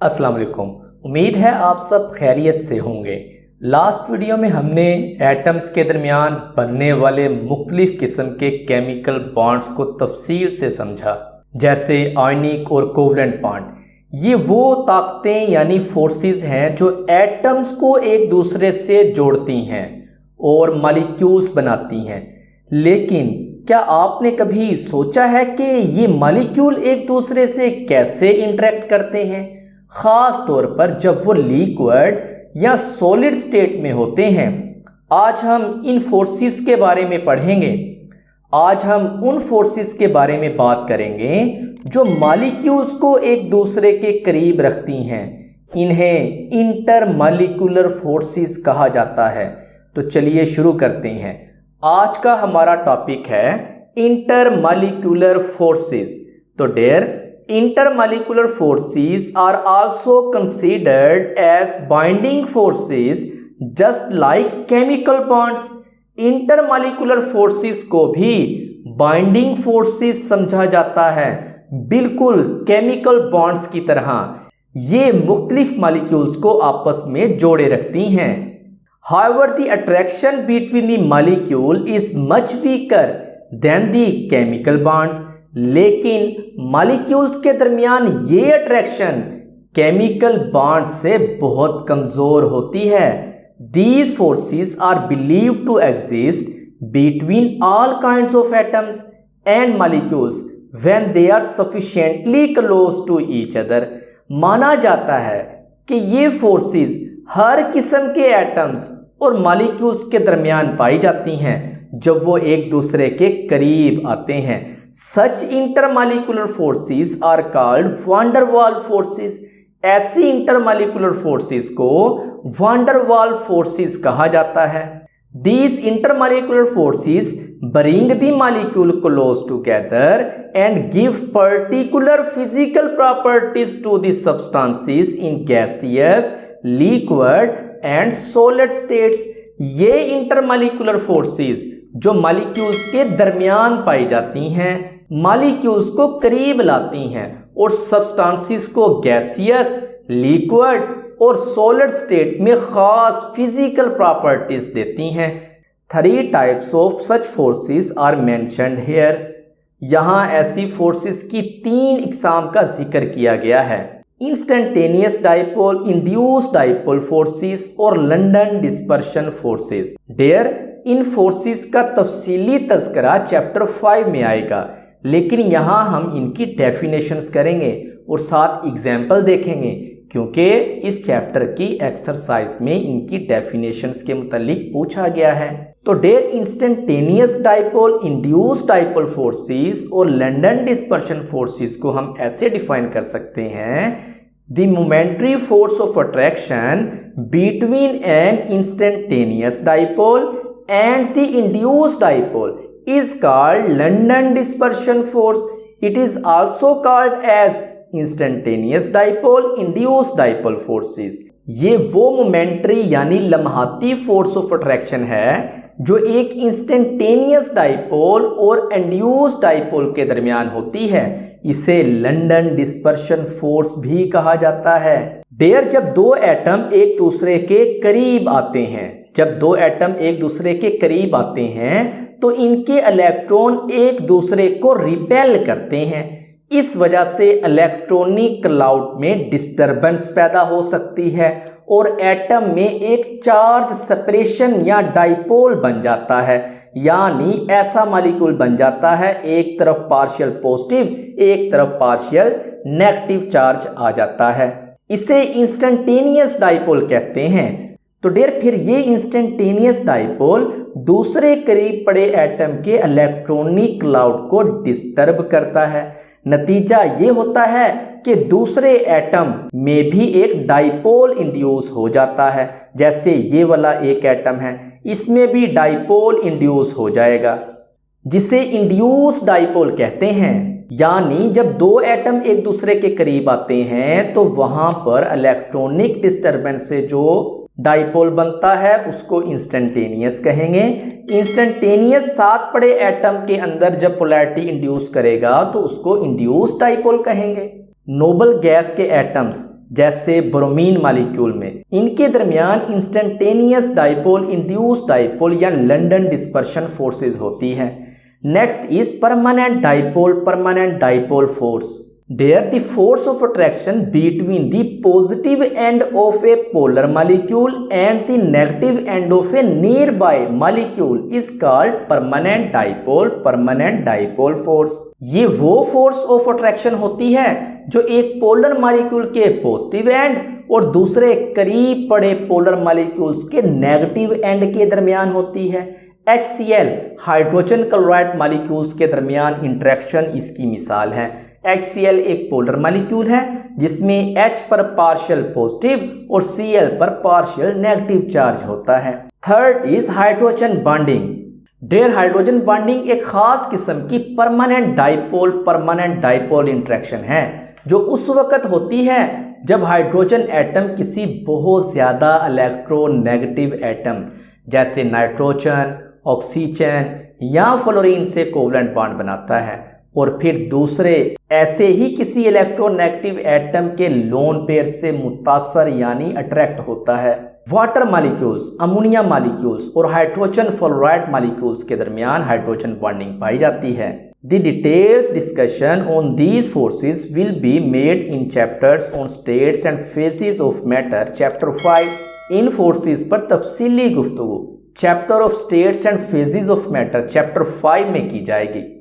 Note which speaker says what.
Speaker 1: अस्सलाम वालेकुम। उम्मीद है आप सब खैरियत से होंगे। लास्ट वीडियो में हमने एटम्स के दरमियान बनने वाले मुख्तलिफ किस्म के केमिकल बॉन्ड्स को तफसील से समझा, जैसे आयनिक और कोवलेंट बॉन्ड। ये वो ताकतें यानी फोर्सेस हैं जो एटम्स को एक दूसरे से जोड़ती हैं और मॉलिक्यूल्स बनाती हैं। लेकिन क्या आपने कभी सोचा है कि ये मॉलिक्यूल एक दूसरे से कैसे इंटरेक्ट करते हैं, ख़ास तौर पर जब वो लिक्विड या सॉलिड स्टेट में होते हैं। आज हम इन फोर्सेस के बारे में पढ़ेंगे। आज हम उन फोर्सेस के बारे में बात करेंगे जो मॉलिक्यूल्स को एक दूसरे के करीब रखती हैं। इन्हें इंटरमॉलिक्यूलर फोर्सेस कहा जाता है। तो चलिए शुरू करते हैं। आज का हमारा टॉपिक है इंटरमॉलिक्यूलर फोर्सेस। तो dear, intermolecular forces are also considered as binding forces just like chemical bonds। intermolecular forces को भी binding forces समझा जाता है, बिल्कुल chemical bonds की तरह। ये मुख्तलिफ molecules को आपस में जोड़े रखती हैं। However, the attraction between the molecule is much weaker than the chemical bonds। लेकिन मॉलिक्यूल्स के दरमियान ये अट्रैक्शन केमिकल बॉन्ड से बहुत कमजोर होती है। These forces are believed to exist between all kinds of atoms and molecules when they are sufficiently close to each other। माना जाता है कि ये फोर्सेस हर किस्म के एटम्स और मॉलिक्यूल्स के दरमियान पाई जाती हैं जब वो एक दूसरे के करीब आते हैं। Such intermolecular forces are called van der Waals forces। ऐसी intermolecular forces को van der Waals forces कहा जाता है। These intermolecular forces bring the molecule close together and give particular physical properties to the substances in gaseous, liquid and solid states। ये intermolecular forces जो molecules के दरमियान पाई जाती हैं, मॉलिक्यूल्स को करीब लाती हैं और सब्सटेंसेस को गैसियस, लिक्विड और सॉलिड स्टेट में खास फिजिकल प्रॉपर्टीज देती हैं। 3 types of such forces are mentioned here. यहाँ ऐसी फोर्सेस की 3 इकसाम का जिक्र किया गया है। Instantaneous dipole, induced dipole forces और लंदन डिस्पर्शन फोर्सेस। डियर, इन फोर्सेस का तफसीली तज़किरा चैप्टर 5 में आएगा, लेकिन यहाँ हम इनकी डेफिनेशंस करेंगे और साथ एग्जाम्पल देखेंगे, क्योंकि इस चैप्टर की एक्सरसाइज में इनकी डेफिनेशंस के मुतालिक पूछा गया है। तो dear, instantaneous dipole, induced dipole forces और लंदन डिस्पर्शन फोर्सेस को हम ऐसे डिफाइन कर सकते हैं: the momentary force of attraction between an instantaneous dipole and the induced dipole is called London dispersion force। It is also called as instantaneous dipole, induced dipole forces। ये वो momentary यानी लम्हाती force of attraction है जो एक instantaneous dipole और induced dipole के दरमियान होती है। इसे लंदन डिस्पर्शन फोर्स भी कहा जाता है। देयर, जब दो एटम एक दूसरे के करीब आते हैं, तो इनके इलेक्ट्रॉन एक दूसरे को रिपेल करते हैं। इस वजह से इलेक्ट्रॉनिक क्लाउड में डिस्टरबेंस पैदा हो सकती है और एटम में एक चार्ज सेपरेशन या डाइपोल बन जाता है, यानी ऐसा मॉलिक्यूल बन जाता है एक तरफ पार्शियल पॉजिटिव, एक तरफ पार्शियल नेगेटिव चार्ज आ जाता है। इसे इंस्टेंटेनियस डाइपोल कहते हैं। तो डियर, फिर ये इंस्टेंटेनियस डाइपोल दूसरे करीब पड़े एटम के इलेक्ट्रॉनिक क्लाउड को डिस्टर्ब करता है। नतीजा ये होता है कि दूसरे एटम में भी एक डाइपोल इंड्यूस हो जाता है। जैसे ये वाला एक एटम है, इसमें भी डाइपोल इंड्यूस हो जाएगा, जिसे इंड्यूस डाइपोल कहते हैं। यानी जब दो एटम एक दूसरे के करीब आते हैं तो वहां पर इलेक्ट्रॉनिक डिस्टरबेंस से जो डाइपोल बनता है उसको इंस्टेंटेनियस कहेंगे। इंस्टेंटेनियस साथ पड़े एटम के अंदर जब पोलैरिटी इंड्यूस करेगा तो उसको इंड्यूस डाइपोल कहेंगे। नोबल गैस के एटम्स जैसे ब्रोमीन मॉलिक्यूल में, इनके दरमियान इंस्टेंटेनियस डाइपोल, इंड्यूस्ड डाइपोल या लंडन डिस्पर्शन फोर्सेस होती है। Next is permanent dipole force. There the force of attraction between the positive end of a polar molecule and the negative end of a nearby molecule is called permanent dipole force। ये वो force of attraction होती है जो एक polar molecule के positive end और दूसरे करीब पड़े polar molecules के negative end के दरमियान होती है। HCl हाइड्रोजन क्लोराइड मॉलिक्यूल्स के दरमियान इंटरेक्शन इसकी मिसाल है। HCl एक पोलर मॉलिक्यूल है जिसमें H पर पार्शियल पॉजिटिव और Cl पर पार्शियल नेगेटिव चार्ज होता है। Third is hydrogen bonding. There hydrogen bonding एक खास किस्म की परमानेंट डाइपोल इंटरेक्शन है जो उस वक्त होती है जब हाइड्रोजन एटम किसी बहुत ज्यादा इलेक्ट्रोनेगेटिव एटम जैसे नाइट्रोजन, ऑक्सीजन या फ्लोरीन से कोवलेंट बॉन्ड बनाता है और फिर दूसरे ऐसे ही किसी इलेक्ट्रोनेगेटिव एटम के लोन पेयर से मुतासर यानी अट्रैक्ट होता है। वाटर मॉलिक्यूल्स, अमोनिया मॉलिक्यूल्स और हाइड्रोजन फ्लोराइड मॉलिक्यूल्स के दरमियान हाइड्रोजन बॉन्डिंग पाई जाती है। The detailed discussion on these forces will be made in chapters on states and phases of matter chapter 5। In forces पर तफसीली गुफ्तगू chapter of states and phases of matter chapter 5 में की जाएगी।